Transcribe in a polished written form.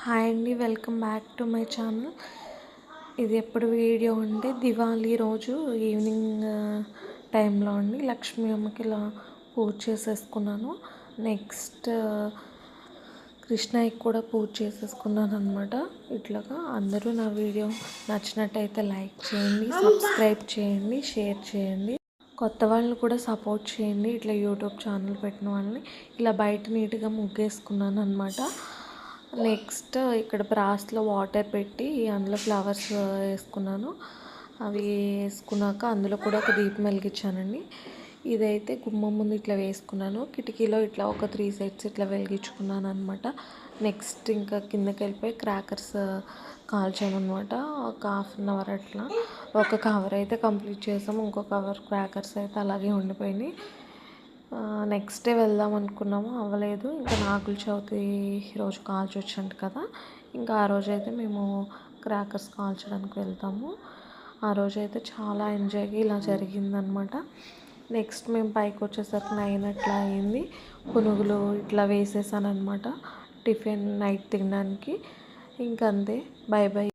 Hi అండి, welcome back to my channel. ఇది ఎప్పుడు వీడియో అంటే దివాళీ రోజు ఈవినింగ్ టైంలో అండి లక్ష్మీ అమ్మకి ఇలా పూజ చేసేసుకున్నాను. నెక్స్ట్ కృష్ణయ్యకి కూడా పూజ చేసేసుకున్నాను అనమాట. ఇట్లాగా అందరూ నా వీడియో నచ్చినట్టయితే లైక్ చేయండి, సబ్స్క్రైబ్ చేయండి, షేర్ చేయండి. కొత్త వాళ్ళని కూడా సపోర్ట్ చేయండి. ఇట్లా యూట్యూబ్ ఛానల్ పెట్టిన వాళ్ళని. ఇలా బయట నీట్గా ముగ్గేసుకున్నాను అనమాట. నెక్స్ట్ ఇక్కడ బ్రాస్లో వాటర్ పెట్టి అందులో ఫ్లవర్స్ వేసుకున్నాను. అవి వేసుకున్నాక అందులో కూడా ఒక దీపం వెలిగించానండి. ఇదైతే గుమ్మం ముందు ఇట్లా వేసుకున్నాను. కిటికీలో ఇట్లా ఒక 3 సెట్స్ ఇట్లా వెలిగించుకున్నాను అనమాట. నెక్స్ట్ ఇంకా కిందకి వెళ్ళిపోయి క్రాకర్స్ కాల్చామన్నమాట. ఒక 1/2 అవర్ అట్లా. ఒక కవర్ అయితే కంప్లీట్ చేసాము, ఇంకో కవర్ క్రాకర్స్ అయితే అలాగే ఉండిపోయినాయి. నెక్స్ట్ డే వెళ్దాం అనుకున్నాము, అవ్వలేదు. ఇంకా నాగుల చవితి రోజు కాల్చొచ్చంట కదా, ఇంకా ఆ రోజైతే మేము క్రాకర్స్ కాల్చడానికి వెళ్తాము. ఆ రోజైతే చాలా ఎంజాయ్గా ఇలా జరిగిందనమాట. నెక్స్ట్ మేము పైకి వచ్చేసరికి 9 అట్లా అయింది. పునుగులు ఇట్లా వేసేసాను అనమాట టిఫిన్ నైట్ తినడానికి. ఇంకంతే, బై బై.